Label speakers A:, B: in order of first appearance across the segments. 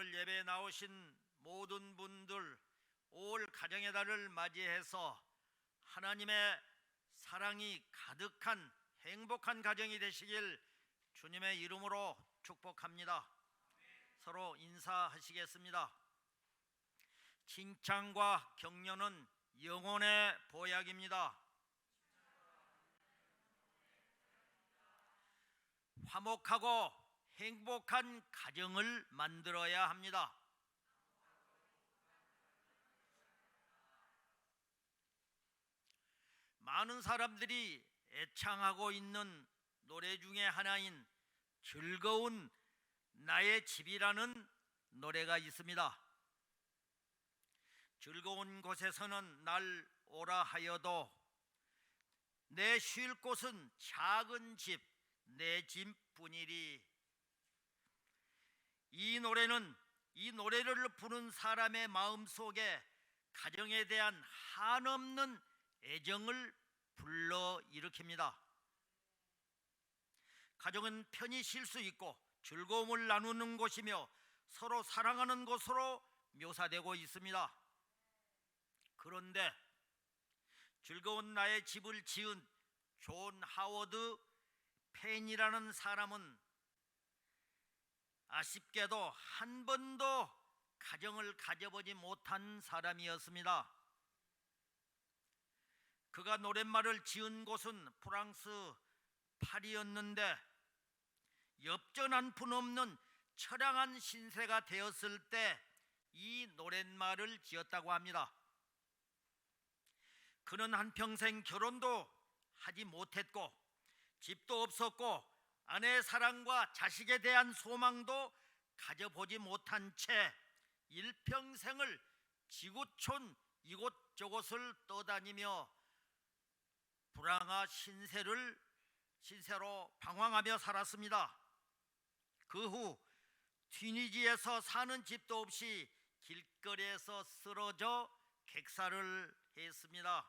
A: 오늘 예배에 나오신 모든 분들, 올 가정의 달을 맞이해서 하나님의 사랑이 가득한 행복한 가정이 되시길 주님의 이름으로 축복합니다. 서로 인사하시겠습니다. 칭찬과 격려는 영혼의 보약입니다. 화목하고 행복한 가정을 만들어야 합니다. 많은 사람들이 애창하고 있는 노래 중에 하나인 즐거운 나의 집이라는 노래가 있습니다. 즐거운 곳에서는 날 오라 하여도 내 쉴 곳은 작은 집, 내 집뿐이리. 이 노래를 부른 사람의 마음속에 가정에 대한 한없는 애정을 불러일으킵니다. 가정은 편히 쉴 수 있고 즐거움을 나누는 곳이며 서로 사랑하는 곳으로 묘사되고 있습니다. 그런데 즐거운 나의 집을 지은 존 하워드 펜이라는 사람은 아쉽게도 한 번도 가정을 가져보지 못한 사람이었습니다. 그가 노랫말을 지은 곳은 프랑스 파리였는데 엽전 한 푼 없는 처량한 신세가 되었을 때 이 노랫말을 지었다고 합니다. 그는 한평생 결혼도 하지 못했고 집도 없었고 아내의 사랑과 자식에 대한 소망도 가져보지 못한 채 일평생을 지구촌 이곳저곳을 떠다니며 불황아 신세로 방황하며 살았습니다. 그 후 튀니지에서 사는 집도 없이 길거리에서 쓰러져 객사를 했습니다.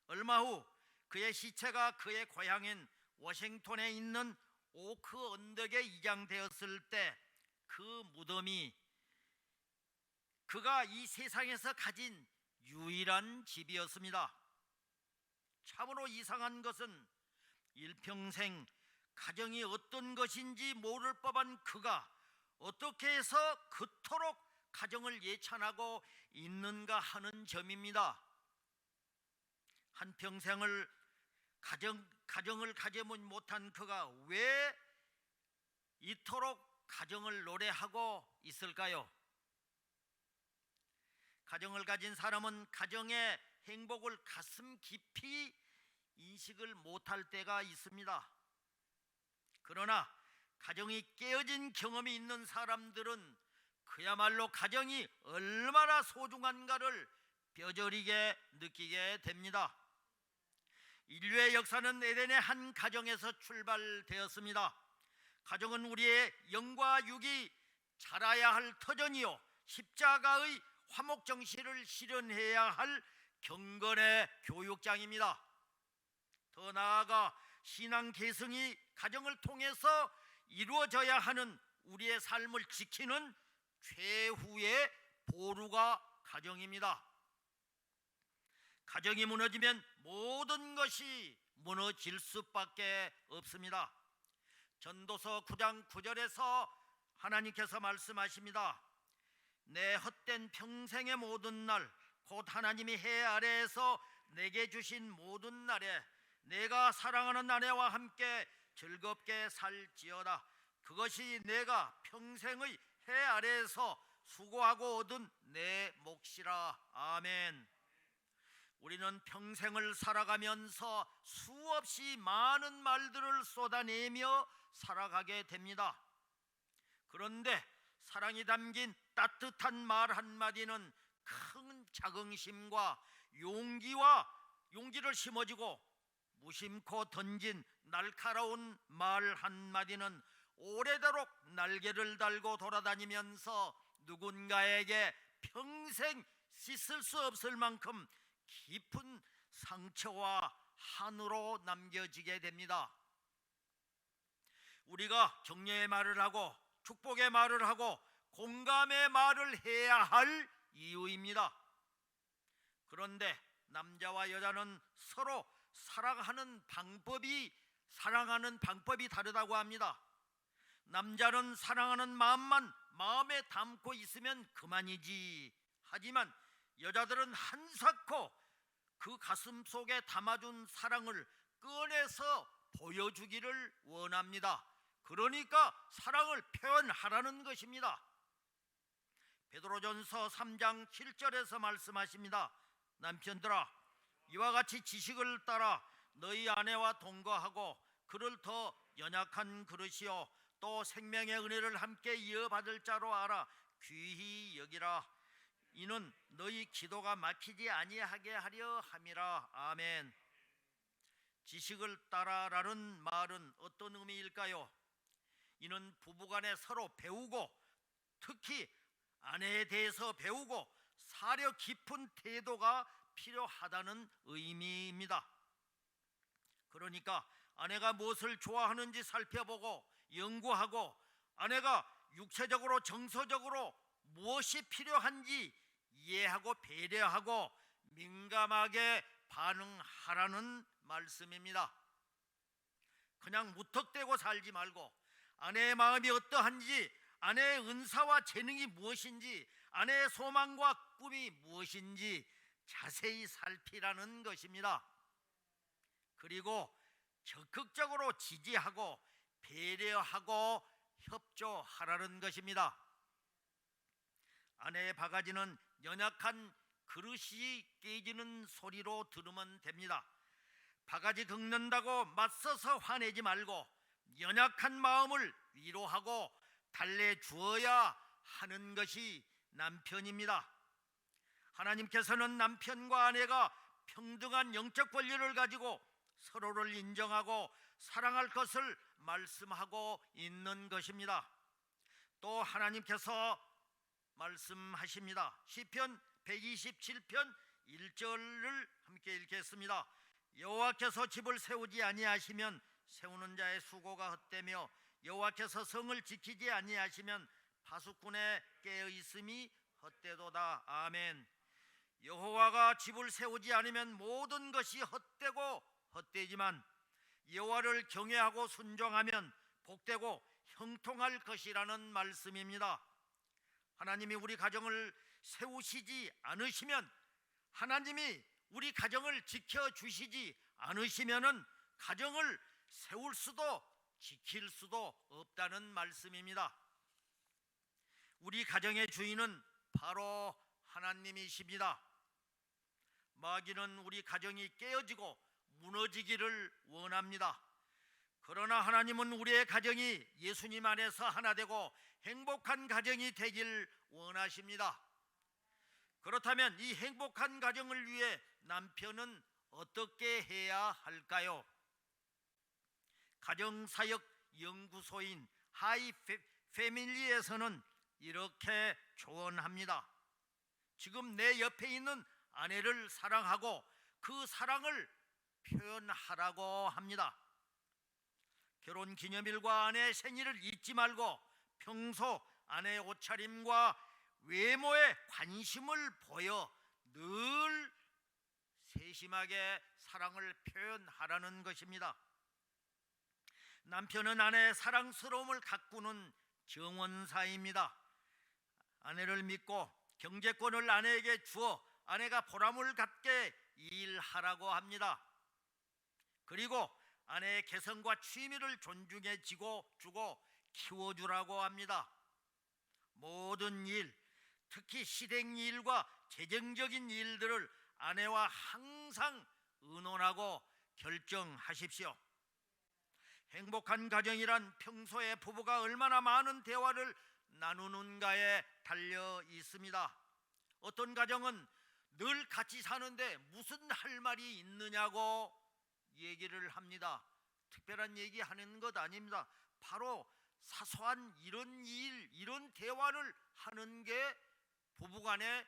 A: 얼마 후 그의 시체가 그의 고향인 워싱턴에 있는 오크 언덕에 이장되었을 때 그 무덤이 그가 이 세상에서 가진 유일한 집이었습니다. 참으로 이상한 것은 일평생 가정이 어떤 것인지 모를 법한 그가 어떻게 해서 그토록 가정을 예찬하고 있는가 하는 점입니다. 한평생을 가정을 가져보지 못한 그가 왜 이토록 가정을 노래하고 있을까요? 가정을 가진 사람은 가정의 행복을 가슴 깊이 인식을 못할 때가 있습니다. 그러나 가정이 깨어진 경험이 있는 사람들은 그야말로 가정이 얼마나 소중한가를 뼈저리게 느끼게 됩니다. 인류의 역사는 에덴의 한 가정에서 출발되었습니다. 가정은 우리의 영과 육이 자라야 할 터전이요 십자가의 화목정신을 실현해야 할 경건의 교육장입니다. 더 나아가 신앙 계승이 가정을 통해서 이루어져야 하는 우리의 삶을 지키는 최후의 보루가 가정입니다. 가정이 무너지면 모든 것이 무너질 수밖에 없습니다. 전도서 9장 9절에서 하나님께서 말씀하십니다. 내 헛된 평생의 모든 날 곧 하나님이 해 아래에서 내게 주신 모든 날에 내가 사랑하는 아내와 함께 즐겁게 살지어다. 그것이 내가 평생의 해 아래에서 수고하고 얻은 내 몫이라. 아멘. 우리는 평생을 살아가면서 수없이 많은 말들을 쏟아내며 살아가게 됩니다. 그런데 사랑이 담긴 따뜻한 말 한마디는 큰 자긍심과 용기를 심어주고 무심코 던진 날카로운 말 한마디는 오래도록 날개를 달고 돌아다니면서 누군가에게 평생 씻을 수 없을 만큼 깊은 상처와 한으로 남겨지게 됩니다. 우리가 격려의 말을 하고 축복의 말을 하고 공감의 말을 해야 할 이유입니다. 그런데 남자와 여자는 서로 사랑하는 방법이 다르다고 합니다. 남자는 사랑하는 마음만 마음에 담고 있으면 그만이지. 하지만 여자들은 한사코 그 가슴 속에 담아둔 사랑을 꺼내서 보여주기를 원합니다. 그러니까 사랑을 표현하라는 것입니다. 베드로전서 3장 7절에서 말씀하십니다. 남편들아, 이와 같이 지식을 따라 너희 아내와 동거하고 그를 더 연약한 그릇이요 또 생명의 은혜를 함께 이어받을 자로 알아 귀히 여기라. 이는 너희 기도가 막히지 아니하게 하려 함이라. 아멘. 지식을 따라라는 말은 어떤 의미일까요? 이는 부부간에 서로 배우고 특히 아내에 대해서 배우고 사려 깊은 태도가 필요하다는 의미입니다. 그러니까 아내가 무엇을 좋아하는지 살펴보고 연구하고 아내가 육체적으로 정서적으로 무엇이 필요한지 이해하고 배려하고 민감하게 반응하라는 말씀입니다. 그냥 무턱대고 살지 말고 아내의 마음이 어떠한지, 아내의 은사와 재능이 무엇인지, 아내의 소망과 꿈이 무엇인지 자세히 살피라는 것입니다. 그리고 적극적으로 지지하고 배려하고 협조하라는 것입니다. 아내의 바가지는 연약한 그릇이 깨지는 소리로 들으면 됩니다. 바가지 긁는다고 맞서서 화내지 말고 연약한 마음을 위로하고 달래주어야 하는 것이 남편입니다. 하나님께서는 남편과 아내가 평등한 영적 권리를 가지고 서로를 인정하고 사랑할 것을 말씀하고 있는 것입니다. 또 하나님께서 말씀하십니다. 시편 127편 1절을 함께 읽겠습니다. 여호와께서 집을 세우지 아니하시면 세우는 자의 수고가 헛되며 여호와께서 성을 지키지 아니하시면 파수꾼의 깨어 있음이 헛되도다. 아멘. 여호와가 집을 세우지 않으면 모든 것이 헛되고 헛되지만 여호와를 경외하고 순종하면 복되고 형통할 것이라는 말씀입니다. 하나님이 우리 가정을 세우시지 않으시면, 하나님이 우리 가정을 지켜주시지 않으시면은 가정을 세울 수도 지킬 수도 없다는 말씀입니다. 우리 가정의 주인은 바로 하나님이십니다. 마귀는 우리 가정이 깨어지고 무너지기를 원합니다. 그러나 하나님은 우리의 가정이 예수님 안에서 하나 되고 행복한 가정이 되길 원하십니다. 그렇다면 이 행복한 가정을 위해 남편은 어떻게 해야 할까요? 가정사역 연구소인 하이 패밀리에서는 이렇게 조언합니다. 지금 내 옆에 있는 아내를 사랑하고 그 사랑을 표현하라고 합니다. 결혼기념일과 아내의 생일을 잊지 말고 평소 아내의 옷차림과 외모에 관심을 보여 늘 세심하게 사랑을 표현하라는 것입니다. 남편은 아내의 사랑스러움을 가꾸는 정원사입니다. 아내를 믿고 경제권을 아내에게 주어 아내가 보람을 갖게 일하라고 합니다. 그리고 아내의 개성과 취미를 존중해 주고 키워주라고 합니다. 모든 일, 특히 실행 일과 재정적인 일들을 아내와 항상 의논하고 결정하십시오. 행복한 가정이란 평소에 부부가 얼마나 많은 대화를 나누는가에 달려 있습니다. 어떤 가정은 늘 같이 사는데 무슨 할 말이 있느냐고 얘기를 합니다. 특별한 얘기 하는 것 아닙니다. 바로 사소한 이런 일, 이런 대화를 하는 게 부부간의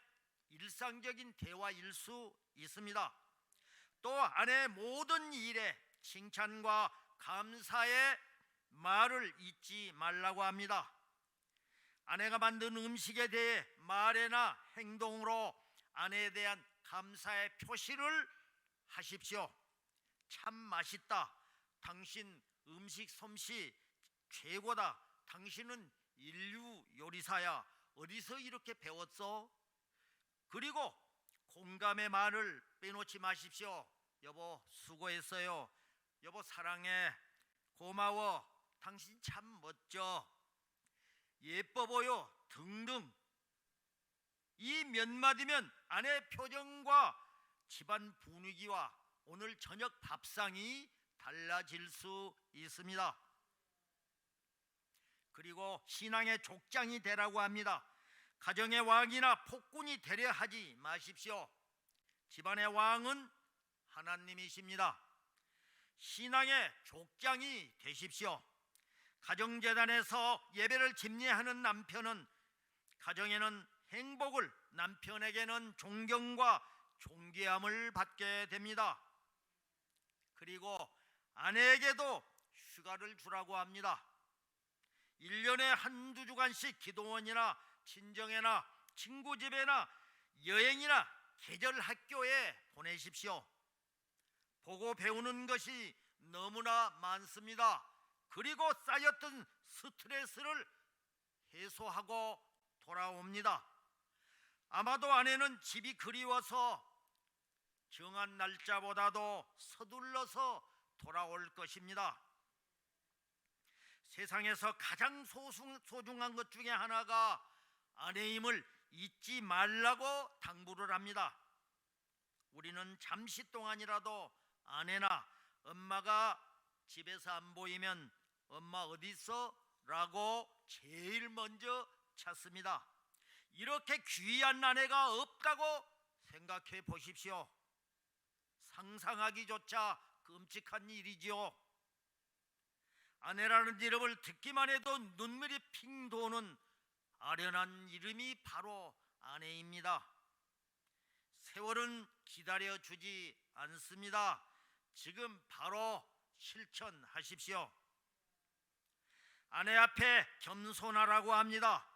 A: 일상적인 대화일 수 있습니다. 또 아내의 모든 일에 칭찬과 감사의 말을 잊지 말라고 합니다. 아내가 만든 음식에 대해 말이나 행동으로 아내에 대한 감사의 표시를 하십시오. 참 맛있다. 당신 음식 솜씨 최고다. 당신은 인류 요리사야. 어디서 이렇게 배웠어? 그리고 공감의 말을 빼놓지 마십시오. 여보 수고했어요. 여보 사랑해. 고마워. 당신 참 멋져. 예뻐 보여. 등등. 이 몇 마디면 아내의 표정과 집안 분위기와 오늘 저녁 밥상이 달라질 수 있습니다. 그리고 신앙의 족장이 되라고 합니다. 가정의 왕이나 폭군이 되려 하지 마십시오. 집안의 왕은 하나님이십니다. 신앙의 족장이 되십시오. 가정재단에서 예배를 집례하는 남편은 가정에는 행복을, 남편에게는 존경과 존귀함을 받게 됩니다. 그리고 아내에게도 휴가를 주라고 합니다. 1년에 한두 주간씩 기도원이나 친정에나 친구 집에나 여행이나 계절 학교에 보내십시오. 보고 배우는 것이 너무나 많습니다. 그리고 쌓였던 스트레스를 해소하고 돌아옵니다. 아마도 아내는 집이 그리워서 정한 날짜보다도 서둘러서 돌아올 것입니다. 세상에서 가장 소중한 것 중에 하나가 아내임을 잊지 말라고 당부를 합니다. 우리는 잠시 동안이라도 아내나 엄마가 집에서 안 보이면 엄마 어디 있어? 라고 제일 먼저 찾습니다. 이렇게 귀한 아내가 없다고 생각해 보십시오. 상상하기조차 끔찍한 일이지요. 아내라는 이름을 듣기만 해도 눈물이 핑 도는 아련한 이름이 바로 아내입니다. 세월은 기다려주지 않습니다. 지금 바로 실천하십시오. 아내 앞에 겸손하라고 합니다.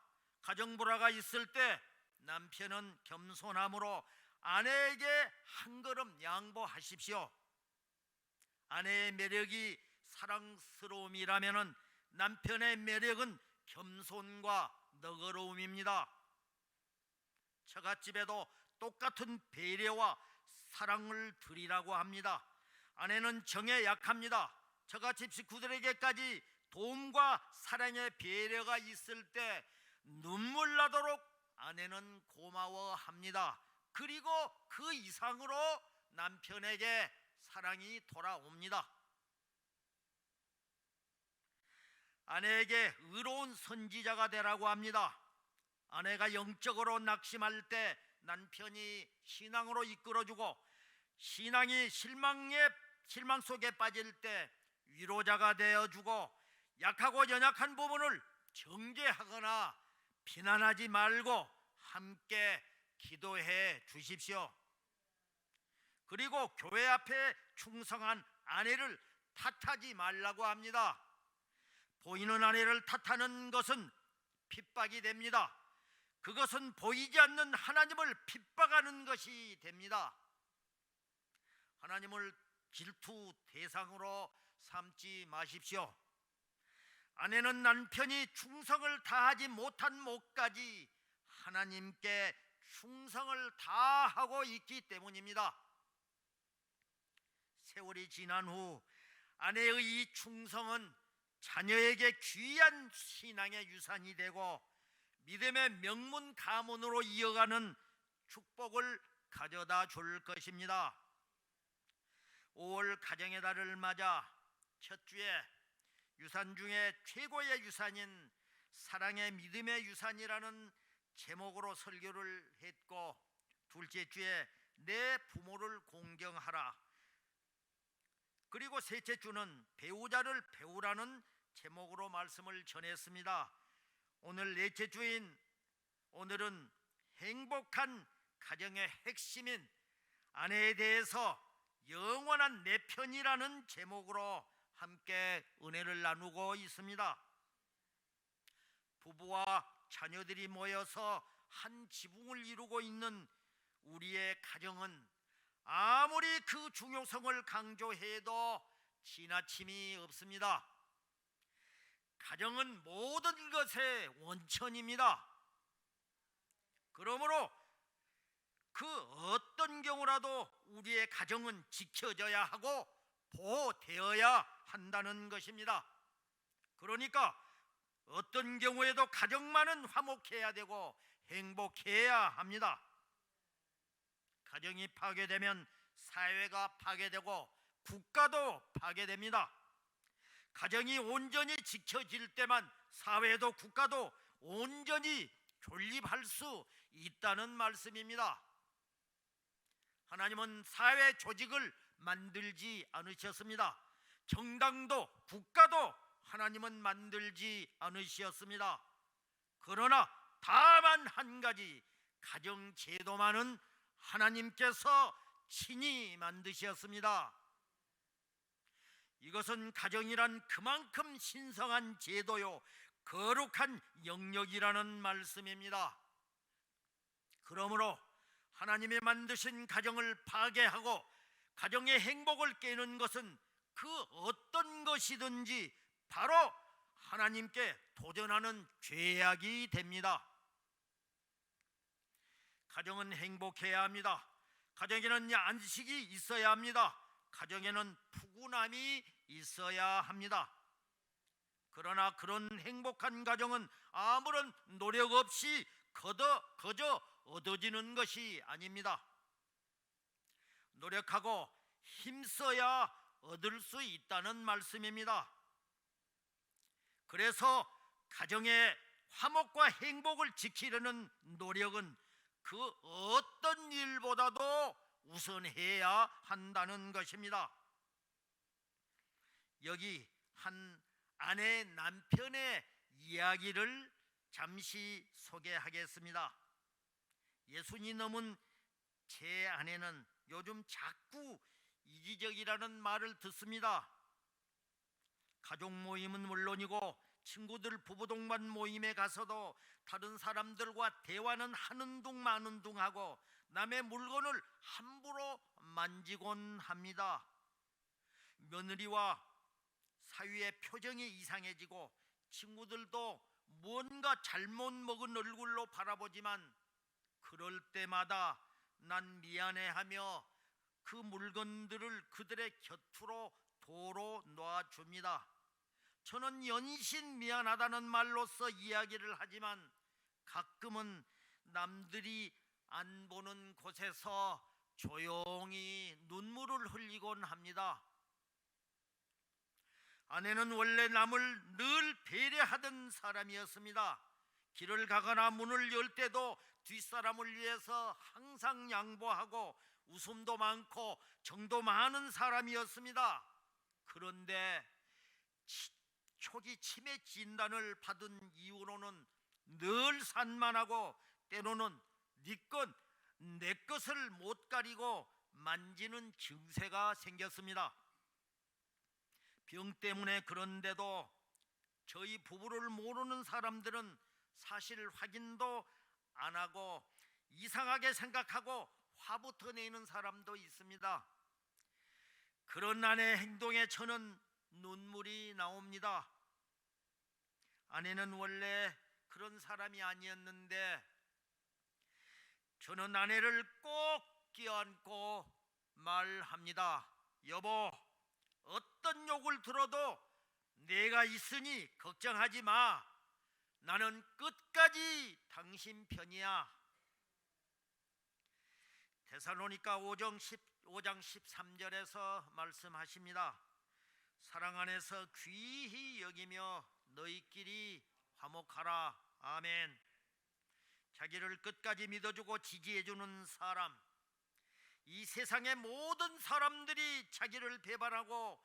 A: 가정불화가 있을 때 남편은 겸손함으로 아내에게 한 걸음 양보하십시오. 아내의 매력이 사랑스러움이라면 남편의 매력은 겸손과 너그러움입니다. 처갓집에도 똑같은 배려와 사랑을 드리라고 합니다. 아내는 정에 약합니다. 처갓집 식구들에게까지 도움과 사랑의 배려가 있을 때 눈물 나도록 아내는 고마워합니다. 그리고 그 이상으로 남편에게 사랑이 돌아옵니다. 아내에게 의로운 선지자가 되라고 합니다. 아내가 영적으로 낙심할 때 남편이 신앙으로 이끌어주고, 신앙이 실망 속에 빠질 때 위로자가 되어주고, 약하고 연약한 부분을 정죄하거나 비난하지 말고 함께 기도해 주십시오. 그리고 교회 앞에 충성한 아내를 탓하지 말라고 합니다. 보이는 아내를 탓하는 것은 핍박이 됩니다. 그것은 보이지 않는 하나님을 핍박하는 것이 됩니다. 하나님을 질투 대상으로 삼지 마십시오. 아내는 남편이 충성을 다하지 못한 목까지 하나님께 충성을 다하고 있기 때문입니다. 세월이 지난 후 아내의 이 충성은 자녀에게 귀한 신앙의 유산이 되고 믿음의 명문 가문으로 이어가는 축복을 가져다 줄 것입니다. 5월 가정의 달을 맞아 첫 주에 유산 중에 최고의 유산인 사랑의 믿음의 유산이라는 제목으로 설교를 했고, 둘째 주에 내 부모를 공경하라, 그리고 셋째 주는 배우자를 배우라는 제목으로 말씀을 전했습니다. 오늘 넷째 주인 오늘은 행복한 가정의 핵심인 아내에 대해서 영원한 내 편이라는 제목으로 함께 은혜를 나누고 있습니다. 부부와 자녀들이 모여서 한 지붕을 이루고 있는 우리의 가정은 아무리 그 중요성을 강조해도 지나침이 없습니다. 가정은 모든 것의 원천입니다. 그러므로 그 어떤 경우라도 우리의 가정은 지켜져야 하고 보호되어야 한다는 것입니다. 그러니까 어떤 경우에도 가정만은 화목해야 되고 행복해야 합니다. 가정이 파괴되면 사회가 파괴되고 국가도 파괴됩니다. 가정이 온전히 지켜질 때만 사회도 국가도 온전히 존립할 수 있다는 말씀입니다. 하나님은 사회 조직을 만들지 않으셨습니다. 정당도 국가도 하나님은 만들지 않으셨습니다. 그러나 다만 한 가지, 가정 제도만은 하나님께서 친히 만드셨습니다. 이것은 가정이란 그만큼 신성한 제도요 거룩한 영역이라는 말씀입니다. 그러므로 하나님이 만드신 가정을 파괴하고 가정의 행복을 깨는 것은 그 어떤 것이든지 바로 하나님께 도전하는 죄악이 됩니다. 가정은 행복해야 합니다. 가정에는 안식이 있어야 합니다. 가정에는 푸근함이 있어야 합니다. 그러나 그런 행복한 가정은 아무런 노력 없이 거저 얻어지는 것이 아닙니다. 노력하고 힘써야 얻을 수 있다는 말씀입니다. 그래서 가정의 화목과 행복을 지키려는 노력은 그 어떤 일보다도 우선해야 한다는 것입니다. 여기 한 아내 남편의 이야기를 잠시 소개하겠습니다. 60이 넘은 제 아내는 요즘 자꾸 이기적이라는 말을 듣습니다. 가족 모임은 물론이고 친구들 부부 동반 모임에 가서도 다른 사람들과 대화는 하는 둥 마는 둥 하고 남의 물건을 함부로 만지곤 합니다. 며느리와 사위의 표정이 이상해지고 친구들도 뭔가 잘못 먹은 얼굴로 바라보지만 그럴 때마다 난 미안해하며 그 물건들을 그들의 곁으로 도로 놔줍니다. 저는 연신 미안하다는 말로써 이야기를 하지만 가끔은 남들이 안 보는 곳에서 조용히 눈물을 흘리곤 합니다. 아내는 원래 남을 늘 배려하던 사람이었습니다. 길을 가거나 문을 열 때도 뒷사람을 위해서 항상 양보하고 웃음도 많고 정도 많은 사람이었습니다. 그런데 초기 치매 진단을 받은 이후로는 늘 산만하고 때로는 네 것, 내 것을 못 가리고 만지는 증세가 생겼습니다. 병 때문에 그런데도 저희 부부를 모르는 사람들은 사실 확인도 안 하고 이상하게 생각하고 화부터 내는 사람도 있습니다. 그런 아내의 행동에 저는 눈물이 나옵니다. 아내는 원래 그런 사람이 아니었는데 저는 아내를 꼭 껴안고 말합니다. 여보, 어떤 욕을 들어도 내가 있으니 걱정하지 마. 나는 끝까지 당신 편이야. 데살로니가 5장 13절에서 말씀하십니다. 사랑 안에서 귀히 여기며 너희끼리 화목하라. 아멘. 자기를 끝까지 믿어주고 지지해주는 사람, 이 세상의 모든 사람들이 자기를 배반하고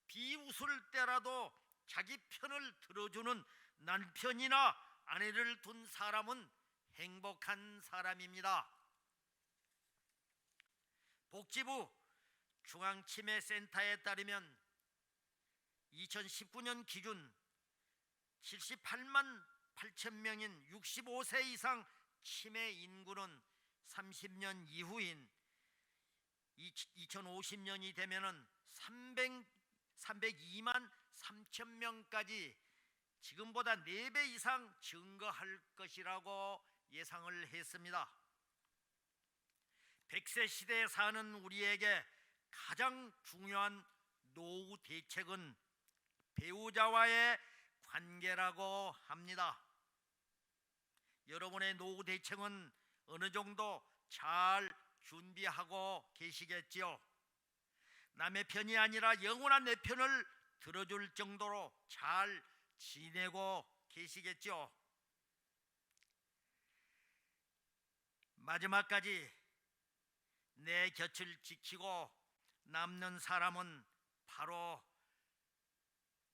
A: 비웃을 때라도 자기 편을 들어주는 남편이나 아내를 둔 사람은 행복한 사람입니다. 복지부 중앙치매센터에 따르면 2019년 기준 78만 8천 명인 65세 이상 치매 인구는 30년 이후인 2050년이 되면은 302만 3천 명까지 지금보다 4배 이상 증가할 것이라고 예상을 했습니다. 100세 시대에 사는 우리에게 가장 중요한 노후 대책은 배우자와의 관계라고 합니다. 여러분의 노후 대책은 어느 정도 잘 준비하고 계시겠지요? 남의 편이 아니라 영원한 내 편을 들어줄 정도로 잘 지내고 계시겠죠? 마지막까지 내 곁을 지키고 남는 사람은 바로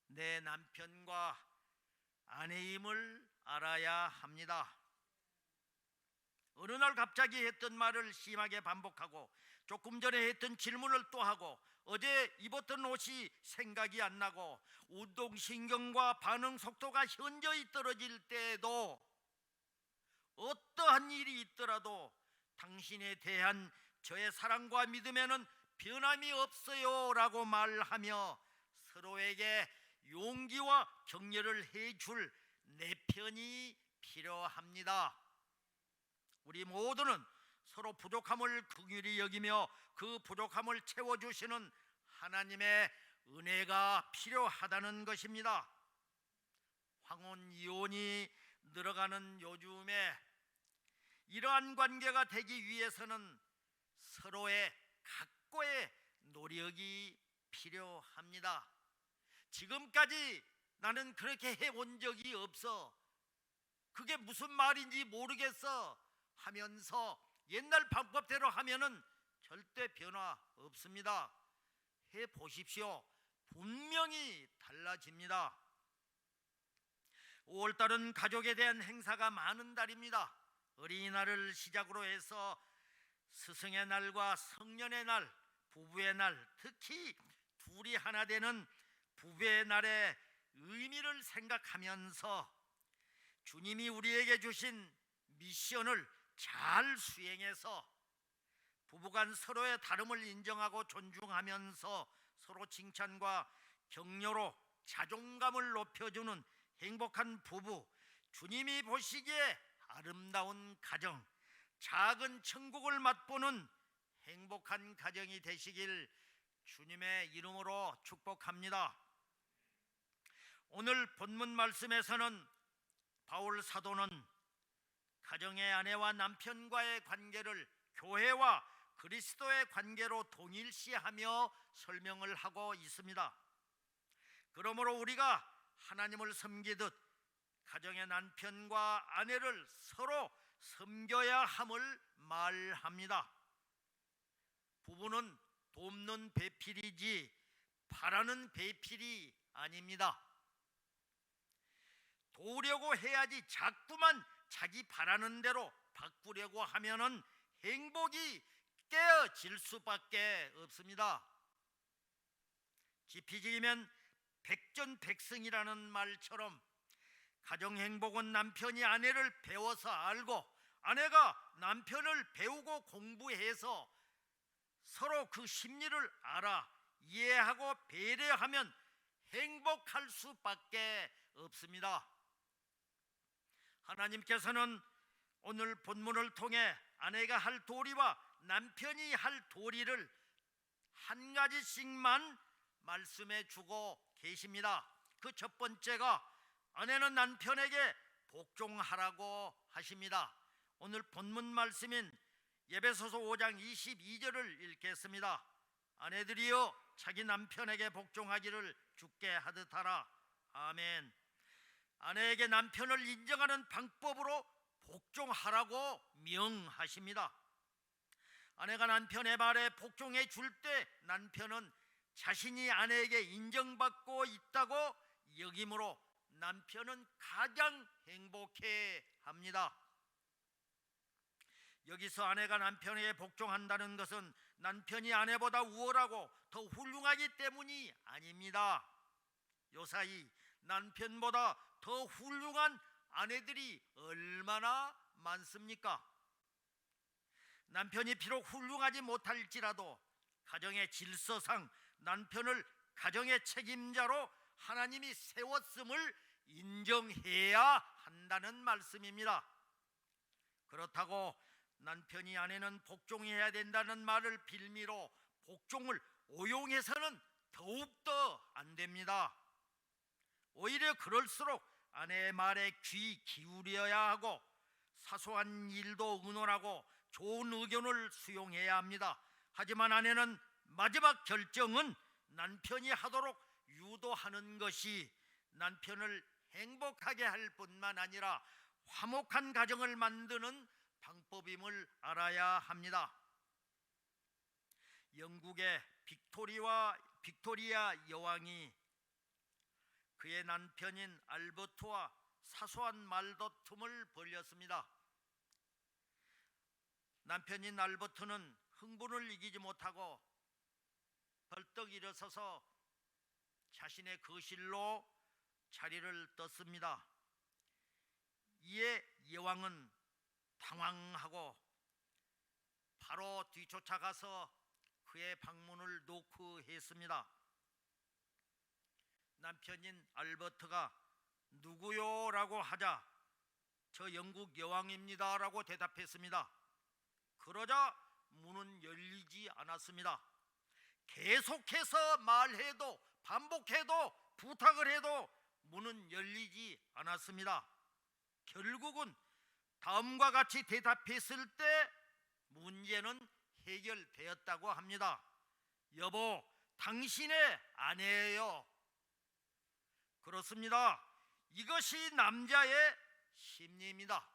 A: 내 남편과 아내임을 알아야 합니다. 어느 날 갑자기 했던 말을 심하게 반복하고 조금 전에 했던 질문을 또 하고 어제 입었던 옷이 생각이 안 나고 운동신경과 반응 속도가 현저히 떨어질 때에도 어떠한 일이 있더라도 당신에 대한 저의 사랑과 믿음에는 변함이 없어요 라고 말하며 서로에게 용기와 격려를 해줄 내 편이 필요합니다. 우리 모두는 서로 부족함을 긍휼히 여기며 그 부족함을 채워주시는 하나님의 은혜가 필요하다는 것입니다. 황혼 이혼이 늘어가는 요즘에 이러한 관계가 되기 위해서는 서로의 각고의 노력이 필요합니다. 지금까지 나는 그렇게 해온 적이 없어, 그게 무슨 말인지 모르겠어 하면서 옛날 방법대로 하면은 절대 변화 없습니다. 해보십시오. 분명히 달라집니다. 5월달은 가족에 대한 행사가 많은 달입니다. 어린이날을 시작으로 해서 스승의 날과 성년의 날, 부부의 날, 특히 둘이 하나 되는 부부의 날의 의미를 생각하면서 주님이 우리에게 주신 미션을 잘 수행해서 부부간 서로의 다름을 인정하고 존중하면서 서로 칭찬과 격려로 자존감을 높여주는 행복한 부부, 주님이 보시기에 아름다운 가정, 작은 천국을 맛보는 행복한 가정이 되시길 주님의 이름으로 축복합니다. 오늘 본문 말씀에서는 바울 사도는 가정의 아내와 남편과의 관계를 교회와 그리스도의 관계로 동일시하며 설명을 하고 있습니다. 그러므로 우리가 하나님을 섬기듯 가정의 남편과 아내를 서로 섬겨야 함을 말합니다. 부부는 돕는 배필이지 바라는 배필이 아닙니다. 도우려고 해야지 자꾸만 자기 바라는 대로 바꾸려고 하면은 행복이 깨어질 수밖에 없습니다. 지피지기면 백전백승이라는 말처럼 가정 행복은 남편이 아내를 배워서 알고 아내가 남편을 배우고 공부해서 서로 그 심리를 알아 이해하고 배려하면 행복할 수밖에 없습니다. 하나님께서는 오늘 본문을 통해 아내가 할 도리와 남편이 할 도리를 한 가지씩만 말씀해 주고 계십니다. 그 첫 번째가 아내는 남편에게 복종하라고 하십니다. 오늘 본문 말씀인 에베소서 5장 22절을 읽겠습니다. 아내들이여 자기 남편에게 복종하기를 주께 하듯 하라. 아멘. 아내에게 남편을 인정하는 방법으로 복종하라고 명하십니다. 아내가 남편의 말에 복종해 줄 때 남편은 자신이 아내에게 인정받고 있다고 여김으로 남편은 가장 행복해 합니다. 여기서 아내가 남편에게 복종한다는 것은 남편이 아내보다 우월하고 더 훌륭하기 때문이 아닙니다. 요사이 남편보다 더 훌륭한 아내들이 얼마나 많습니까? 남편이 비록 훌륭하지 못할지라도 가정의 질서상 남편을 가정의 책임자로 하나님이 세웠음을 인정해야 한다는 말씀입니다. 그렇다고 남편이 아내는 복종해야 된다는 말을 빌미로 복종을 오용해서는 더욱더 안 됩니다. 오히려 그럴수록 아내의 말에 귀 기울여야 하고 사소한 일도 의논하고 좋은 의견을 수용해야 합니다. 하지만 아내는 마지막 결정은 남편이 하도록 유도하는 것이 남편을 행복하게 할 뿐만 아니라 화목한 가정을 만드는 방법임을 알아야 합니다. 영국의 빅토리아 여왕이 그의 남편인 알버트와 사소한 말다툼을 벌였습니다. 남편인 알버트는 흥분을 이기지 못하고 벌떡 일어서서 자신의 거실로 자리를 떴습니다. 이에 여왕은 당황하고 바로 뒤쫓아가서 그의 방문을 노크했습니다. 남편인 알버트가 누구요? 라고 하자 저 영국 여왕입니다 라고 대답했습니다. 그러자 문은 열리지 않았습니다. 계속해서 말해도 반복해도 부탁을 해도 문은 열리지 않았습니다. 결국은 다음과 같이 대답했을 때 문제는 해결되었다고 합니다. 여보, 당신의 아내예요. 그렇습니다. 이것이 남자의 심리입니다.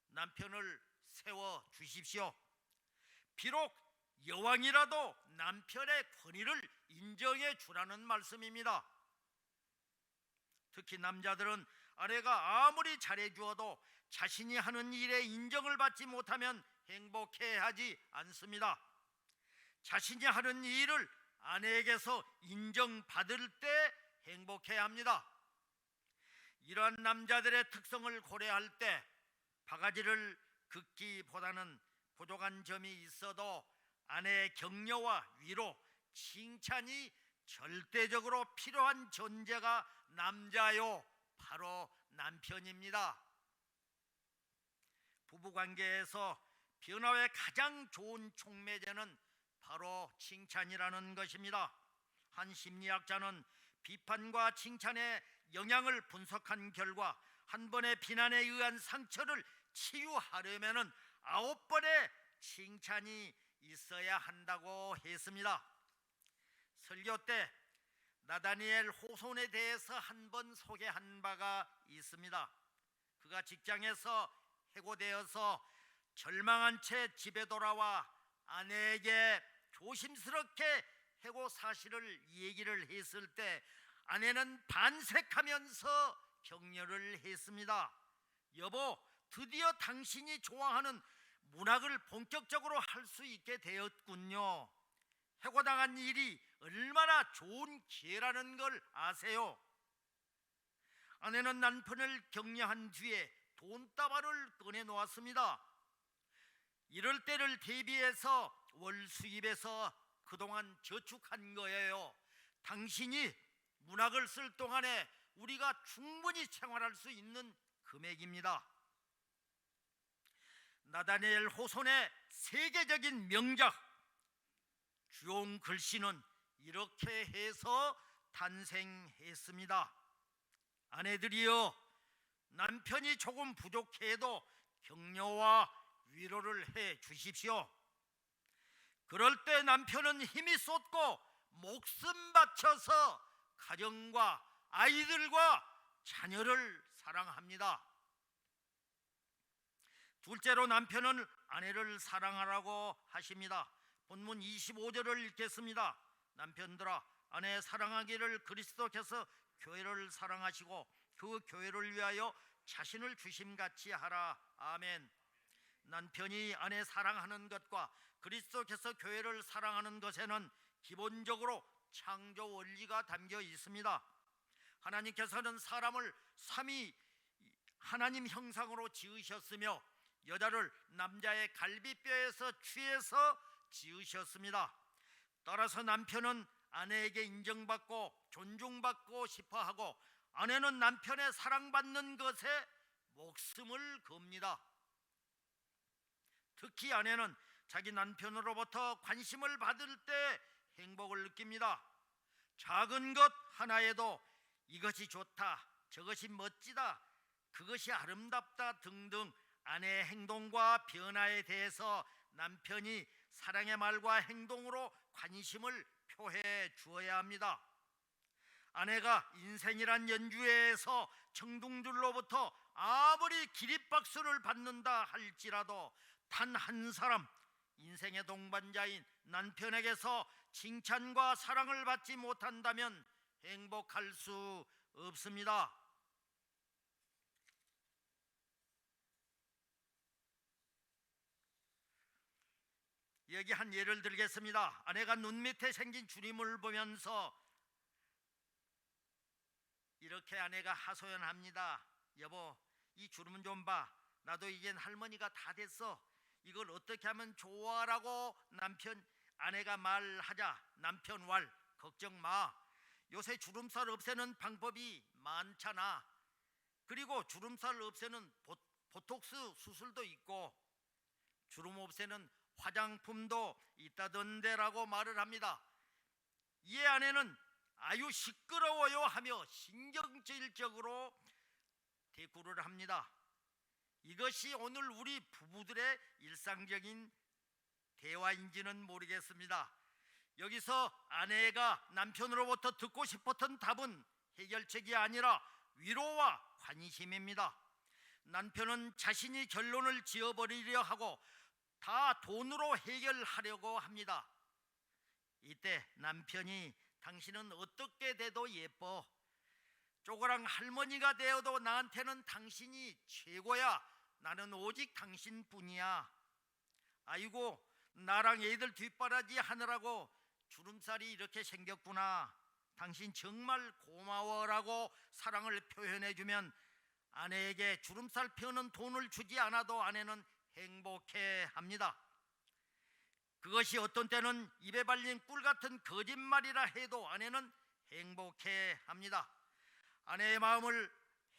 A: 남편을 세워 주십시오. 비록 여왕이라도 남편의 권위를 인정해 주라는 말씀입니다. 특히 남자들은 아내가 아무리 잘해 주어도 자신이 하는 일에 인정을 받지 못하면 행복해하지 않습니다. 자신이 하는 일을 아내에게서 인정받을 때 행복해야 합니다. 이러한 남자들의 특성을 고려할 때 바가지를 긋기보다는 부족한 점이 있어도 아내의 격려와 위로, 칭찬이 절대적으로 필요한 존재가 남자요, 바로 남편입니다. 부부관계에서 변화의 가장 좋은 촉매제는 바로 칭찬이라는 것입니다. 한 심리학자는 비판과 칭찬의 영향을 분석한 결과 한 번의 비난에 의한 상처를 치유하려면 9번의 칭찬이 있어야 한다고 했습니다. 설교 때 나다니엘 호손에 대해서 한 번 소개한 바가 있습니다. 그가 직장에서 해고되어서 절망한 채 집에 돌아와 아내에게 조심스럽게 해고 사실을 얘기를 했을 때 아내는 반색하면서 격려를 했습니다. 여보, 드디어 당신이 좋아하는 문학을 본격적으로 할 수 있게 되었군요. 해고당한 일이 얼마나 좋은 기회라는 걸 아세요? 아내는 남편을 격려한 뒤에 돈다발을 꺼내 놓았습니다. 이럴 때를 대비해서 월 수입에서 그동안 저축한 거예요. 당신이 문학을 쓸 동안에 우리가 충분히 생활할 수 있는 금액입니다. 나다니엘 호손의 세계적인 명작 주용 글씨는 이렇게 해서 탄생했습니다. 아내들이여, 남편이 조금 부족해도 격려와 위로를 해 주십시오. 그럴 때 남편은 힘이 쏟고 목숨 바쳐서 가정과 아이들과 자녀를 사랑합니다. 둘째로 남편은 아내를 사랑하라고 하십니다. 본문 25절을 읽겠습니다. 남편들아, 아내 사랑하기를 그리스도께서 교회를 사랑하시고 그 교회를 위하여 자신을 주심같이 하라. 아멘. 남편이 아내 사랑하는 것과 그리스도께서 교회를 사랑하는 것에는 기본적으로 창조 원리가 담겨 있습니다. 하나님께서는 사람을 삼위 하나님 형상으로 지으셨으며 여자를 남자의 갈비뼈에서 취해서 지으셨습니다. 따라서 남편은 아내에게 인정받고 존중받고 싶어하고 아내는 남편의 사랑받는 것에 목숨을 겁니다. 특히 아내는 자기 남편으로부터 관심을 받을 때 행복을 느낍니다. 작은 것 하나에도 이것이 좋다, 저것이 멋지다, 그것이 아름답다 등등 아내의 행동과 변화에 대해서 남편이 사랑의 말과 행동으로 관심을 표해 주어야 합니다. 아내가 인생이란 연주회에서 청중들로부터 아무리 기립박수를 받는다 할지라도 단 한 사람, 인생의 동반자인 남편에게서 칭찬과 사랑을 받지 못한다면 행복할 수 없습니다. 여기 한 예를 들겠습니다. 아내가 눈 밑에 생긴 주름을 보면서 이렇게 아내가 하소연합니다. 여보, 이 주름은 좀 봐. 나도 이젠 할머니가 다 됐어. 이걸 어떻게 하면 좋아라고 아내가 말하자 남편 왈, 걱정 마. 요새 주름살 없애는 방법이 많잖아. 그리고 주름살 없애는 보톡스 수술도 있고 주름 없애는 화장품도 있다던데라고 말을 합니다. 이에 아내는 아유 시끄러워요 하며 신경질적으로 대꾸를 합니다. 이것이 오늘 우리 부부들의 일상적인 대화인지는 모르겠습니다. 여기서 아내가 남편으로부터 듣고 싶었던 답은 해결책이 아니라 위로와 관심입니다. 남편은 자신이 결론을 지어버리려 하고 다 돈으로 해결하려고 합니다. 이때 남편이 당신은 어떻게 돼도 예뻐. 쪼그랑 할머니가 되어도 나한테는 당신이 최고야. 나는 오직 당신뿐이야. 아이고, 나랑 애들 뒷바라지 하느라고 주름살이 이렇게 생겼구나. 당신 정말 고마워라고 사랑을 표현해주면 아내에게 주름살 펴는 돈을 주지 않아도 아내는 행복해합니다. 그것이 어떤 때는 입에 발린 꿀 같은 거짓말이라 해도 아내는 행복해합니다. 아내의 마음을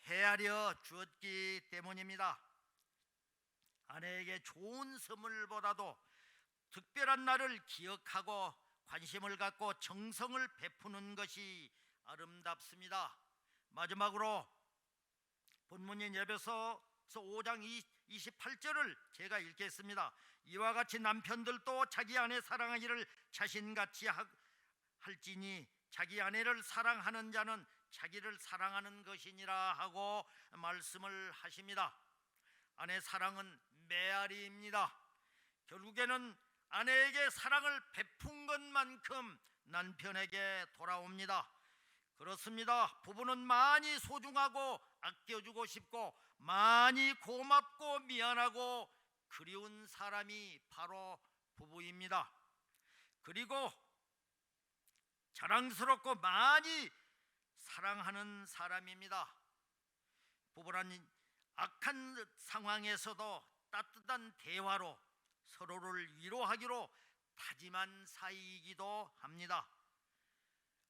A: 헤아려 주었기 때문입니다. 아내에게 좋은 선물보다도 특별한 날을 기억하고 관심을 갖고 정성을 베푸는 것이 아름답습니다. 마지막으로 본문인 에베소서 5장 28절을 제가 읽겠습니다. 이와 같이 남편들도 자기 아내 사랑하기를 자신같이 할지니 자기 아내를 사랑하는 자는 자기를 사랑하는 것이니라 하고 말씀을 하십니다. 아내 사랑은 메아리입니다. 결국에는 아내에게 사랑을 베푼 것만큼 남편에게 돌아옵니다. 그렇습니다. 부부는 많이 소중하고 아껴주고 싶고 많이 고맙고 미안하고 그리운 사람이 바로 부부입니다. 그리고 자랑스럽고 많이 사랑하는 사람입니다. 부부란 악한 상황에서도 따뜻한 대화로 서로를 위로하기로 다짐한 사이이기도 합니다.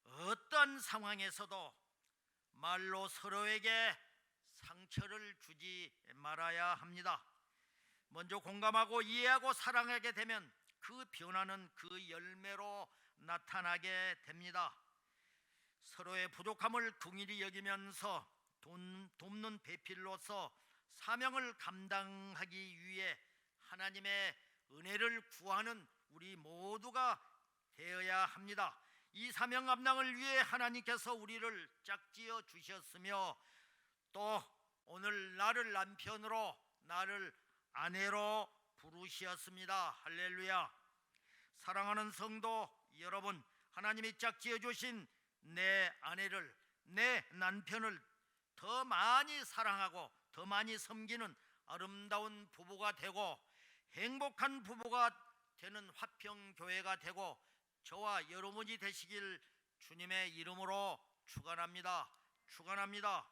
A: 어떤 상황에서도 말로 서로에게 상처를 주지 말아야 합니다. 먼저 공감하고 이해하고 사랑하게 되면 그 변화는 그 열매로 나타나게 됩니다. 서로의 부족함을 긍휼히 여기면서 돕는 배필로서 사명을 감당하기 위해 하나님의 은혜를 구하는 우리 모두가 되어야 합니다. 이 사명 감당을 위해 하나님께서 우리를 짝지어 주셨으며 또 오늘 나를 남편으로 나를 아내로 부르셨습니다. 할렐루야. 사랑하는 성도 여러분, 하나님이 짝지어 주신 내 아내를, 내 남편을 더 많이 사랑하고 더 많이 섬기는 아름다운 부부가 되고 행복한 부부가 되는 화평교회가 되고 저와 여러분이 되시길 주님의 이름으로 축원합니다. 축원합니다.